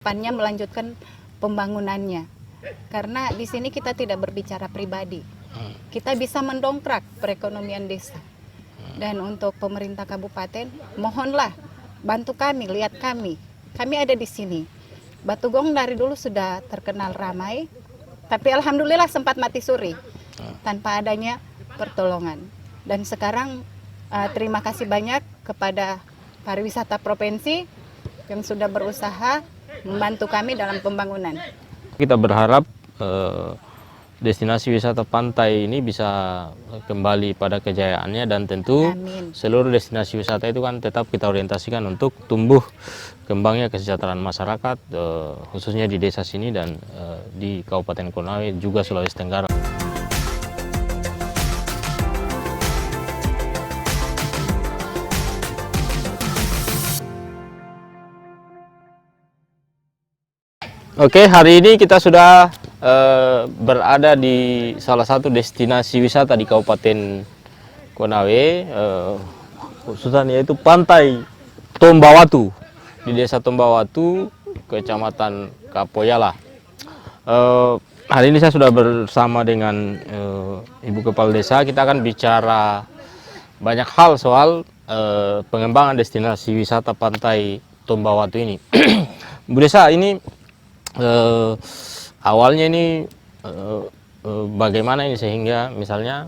Depannya melanjutkan pembangunannya. Karena di sini kita tidak berbicara pribadi. Kita bisa mendongkrak perekonomian desa. Dan untuk pemerintah kabupaten, mohonlah bantu kami, lihat kami. Kami ada di sini. Batugong dari dulu sudah terkenal ramai, tapi alhamdulillah sempat mati suri tanpa adanya pertolongan. Dan sekarang terima kasih banyak kepada pariwisata provinsi yang sudah berusaha membantu kami dalam pembangunan. Kita berharap destinasi wisata pantai ini bisa kembali pada kejayaannya, dan tentu Amin. seluruh destinasi wisata itu kan tetap kita orientasikan untuk tumbuh kembangnya kesejahteraan masyarakat, khususnya di desa sini dan di Kabupaten Konawe juga Sulawesi Tenggara. Oke, hari ini kita sudah berada di salah satu destinasi wisata di Kabupaten Konawe, khususnya yaitu Pantai Tombawatu di Desa Tombawatu, Kecamatan Kapoyala. Hari ini saya sudah bersama dengan Ibu Kepala Desa. Kita akan bicara banyak hal soal pengembangan destinasi wisata Pantai Tombawatu ini. Bu Desa, ini awalnya ini bagaimana ini sehingga misalnya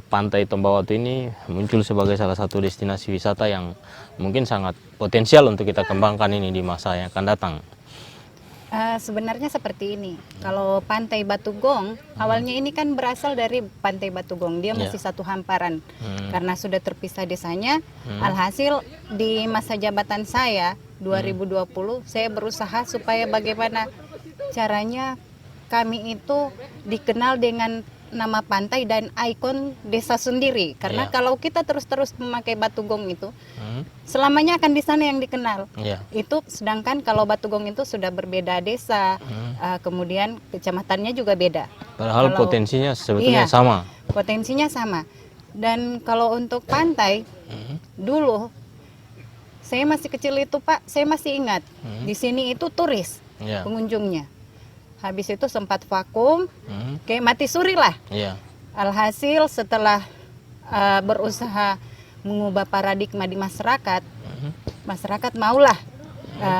Pantai Tombawatu ini muncul sebagai salah satu destinasi wisata yang mungkin sangat potensial untuk kita kembangkan ini di masa yang akan datang? Sebenarnya seperti ini. Kalau Pantai Batugong, awalnya ini kan berasal dari Pantai Batugong. Dia masih satu hamparan. Karena sudah terpisah desanya. Alhasil di masa jabatan saya 2020, saya berusaha supaya bagaimana caranya kami itu dikenal dengan nama pantai dan ikon desa sendiri. Karena kalau kita terus-terus memakai Batugong itu, selamanya akan di sana yang dikenal. Itu sedangkan kalau Batugong itu sudah berbeda desa, kemudian kecamatannya juga beda. Padahal potensinya sebetulnya sama. Potensinya sama. Dan kalau untuk pantai, dulu saya masih kecil itu Pak, saya masih ingat di sini itu turis pengunjungnya. Habis itu sempat vakum, kayak mati suri lah. Alhasil setelah berusaha mengubah paradigma di masyarakat, masyarakat maulah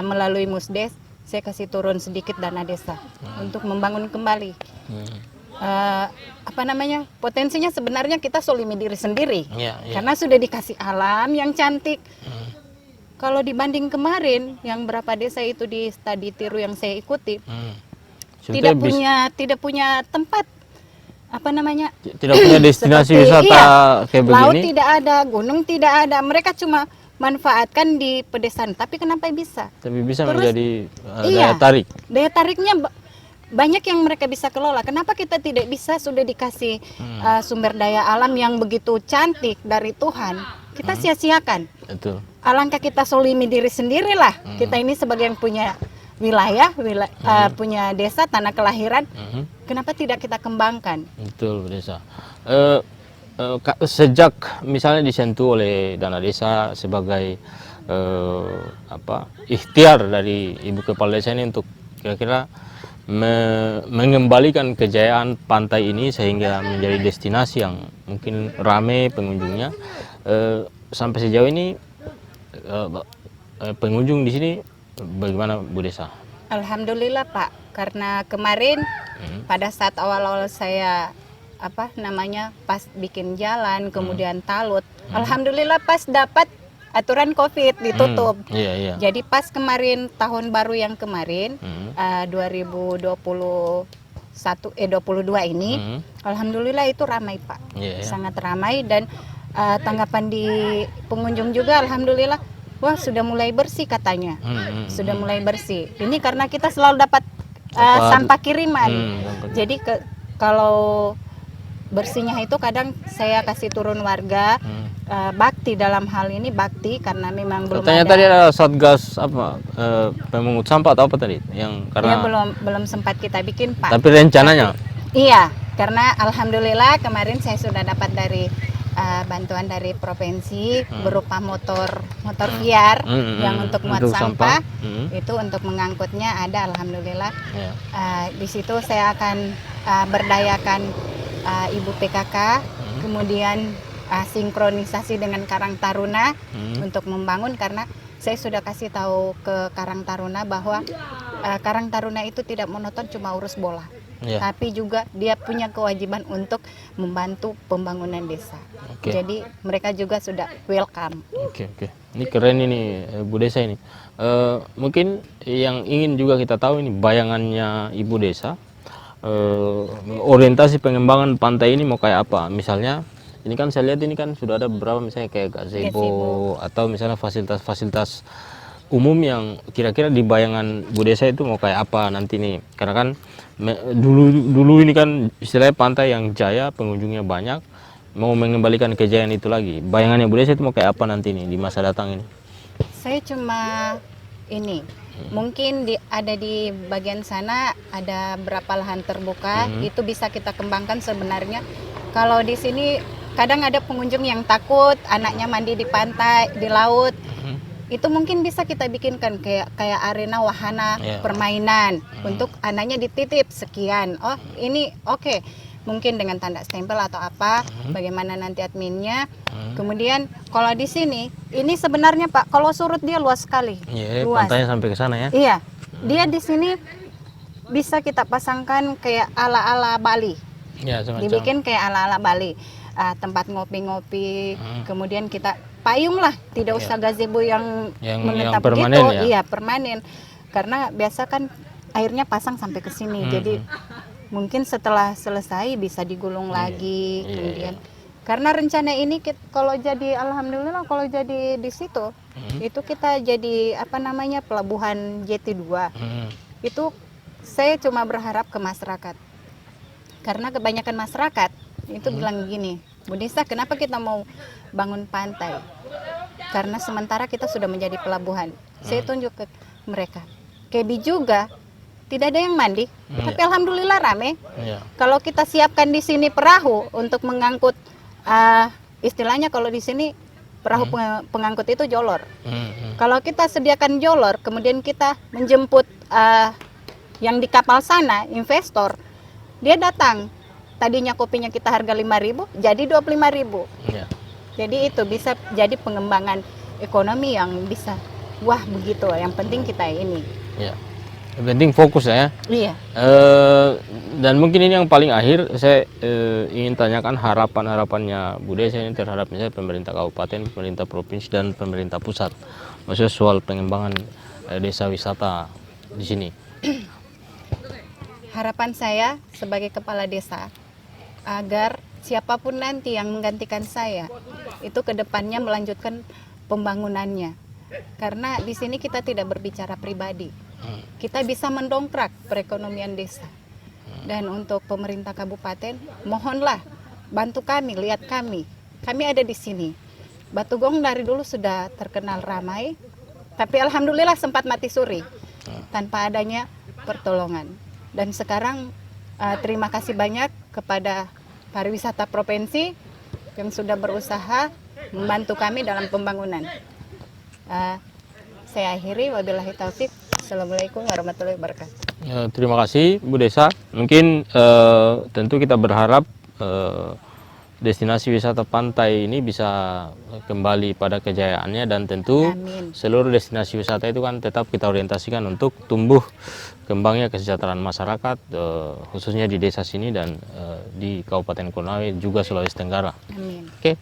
melalui Musdes, saya kasih turun sedikit dana desa untuk membangun kembali. Potensinya sebenarnya kita solimi diri sendiri, karena sudah dikasih alam yang cantik. Kalau dibanding kemarin yang berapa desa itu di studi tiru yang saya ikuti, tidak punya tempat tidak punya destinasi wisata kayak begini. Laut tidak ada, gunung tidak ada, mereka cuma manfaatkan di pedesaan. Tapi kenapa bisa? Tapi bisa menjadi daya tarik. Daya tariknya banyak yang mereka bisa kelola. Kenapa kita tidak bisa? Sudah dikasih sumber daya alam yang begitu cantik dari Tuhan, kita sia-siakan. Betul. Alangkah kita solimi diri sendirilah. Kita ini sebagai yang punya wilayah, punya desa, tanah kelahiran, kenapa tidak kita kembangkan? Betul, desa. Sejak misalnya disentuh oleh dana desa sebagai ikhtiar dari Ibu Kepala Desa ini untuk kira-kira mengembalikan kejayaan pantai ini sehingga menjadi destinasi yang mungkin ramai pengunjungnya, sampai sejauh ini pengunjung di sini bagaimana Bu Desa? Alhamdulillah Pak, karena kemarin pada saat awal-awal saya pas bikin jalan kemudian talut, alhamdulillah pas dapat aturan COVID ditutup. Jadi pas kemarin tahun baru yang kemarin 2022 ini, alhamdulillah itu ramai Pak, sangat ramai, dan tanggapan di pengunjung juga alhamdulillah. Wah, sudah mulai bersih katanya. Sudah mulai bersih. Ini karena kita selalu dapat sampah kiriman. Jadi kalau bersihnya itu kadang saya kasih turun warga, bakti dalam hal ini, bakti karena memang belum katanya ada. Tadi ada satgas pemungut sampah atau apa tadi? Yang karena belum sempat kita bikin Pak. Tapi rencananya? Iya, karena alhamdulillah kemarin saya sudah dapat dari bantuan dari provinsi berupa motor VR yang untuk muat sampah. Itu untuk mengangkutnya ada, alhamdulillah. Di situ saya akan berdayakan Ibu PKK, kemudian sinkronisasi dengan Karang Taruna untuk membangun, karena saya sudah kasih tahu ke Karang Taruna bahwa Karang Taruna itu tidak monoton cuma urus bola. Tapi juga dia punya kewajiban untuk membantu pembangunan desa. Jadi mereka juga sudah welcome. Oke. Ini keren ini Bu Desa ini. Mungkin yang ingin juga kita tahu ini bayangannya Ibu Desa, orientasi pengembangan pantai ini mau kayak apa? Misalnya ini kan saya lihat ini kan sudah ada beberapa misalnya kayak gazebo atau misalnya fasilitas-fasilitas umum yang kira-kira di bayangan Bu Desa itu mau kayak apa nanti nih, karena kan dulu ini kan istilahnya pantai yang jaya, pengunjungnya banyak, mau mengembalikan kejayaan itu lagi. Bayangannya Bu Desa itu mau kayak apa nanti nih di masa datang ini? Saya cuma ini, mungkin ada di bagian sana ada berapa lahan terbuka, itu bisa kita kembangkan sebenarnya. Kalau di sini kadang ada pengunjung yang takut anaknya mandi di pantai, di laut. Itu mungkin bisa kita bikinkan kayak arena wahana permainan untuk anaknya dititip sekian. Oh, ini oke. Mungkin dengan tanda stempel atau apa, bagaimana nanti adminnya. Kemudian kalau di sini, ini sebenarnya Pak, kalau surut dia luas sekali. Luas. Pantainya sampai ke sana ya? Iya. Dia di sini bisa kita pasangkan kayak ala-ala Bali. Dibikin kayak ala-ala Bali. Tempat ngopi-ngopi, kemudian kita payung lah, tidak usah gazebo yang menetap permanen gitu. Iya, permanen. Karena biasa kan airnya pasang sampai ke sini. Jadi mungkin setelah selesai bisa digulung lagi. Kemudian karena rencana ini kalau jadi, alhamdulillah kalau jadi di situ, itu kita jadi pelabuhan JT2. Itu saya cuma berharap ke masyarakat. Karena kebanyakan masyarakat itu bilang gini, Bu Desa, kenapa kita mau bangun pantai? Karena sementara kita sudah menjadi pelabuhan. Saya tunjuk ke mereka, Kebi juga tidak ada yang mandi, tapi alhamdulillah rame. Kalau kita siapkan di sini perahu untuk mengangkut, istilahnya kalau di sini perahu pengangkut itu jolor. Kalau kita sediakan jolor, kemudian kita menjemput yang di kapal sana, investor, dia datang. Tadinya kopinya kita harga 5.000, jadi 25.000. Jadi itu bisa jadi pengembangan ekonomi yang bisa, wah begitu. Yang penting kita ini. Yang penting fokus ya. Iya. Dan mungkin ini yang paling akhir, saya ingin tanyakan harapannya Bu Desa ini terhadap misalnya pemerintah kabupaten, pemerintah provinsi, dan pemerintah pusat. Maksudnya soal pengembangan desa wisata di sini. Harapan saya sebagai kepala desa, agar siapapun nanti yang menggantikan saya itu kedepannya melanjutkan pembangunannya, karena di sini kita tidak berbicara pribadi, kita bisa mendongkrak perekonomian desa. Dan untuk pemerintah kabupaten, mohonlah bantu kami, lihat kami ada di sini. Batugong dari dulu sudah terkenal ramai, tapi alhamdulillah sempat mati suri tanpa adanya pertolongan. Dan sekarang terima kasih banyak kepada pariwisata provinsi yang sudah berusaha membantu kami dalam pembangunan. Saya akhiri, wabillahi taufik. Assalamualaikum warahmatullahi wabarakatuh. Terima kasih Bu Desa. Mungkin tentu kita berharap destinasi wisata pantai ini bisa kembali pada kejayaannya, dan tentu seluruh destinasi wisata itu kan tetap kita orientasikan untuk tumbuh kembangnya kesejahteraan masyarakat, khususnya di desa sini dan di Kabupaten Konawe juga Sulawesi Tenggara. Amin. Oke.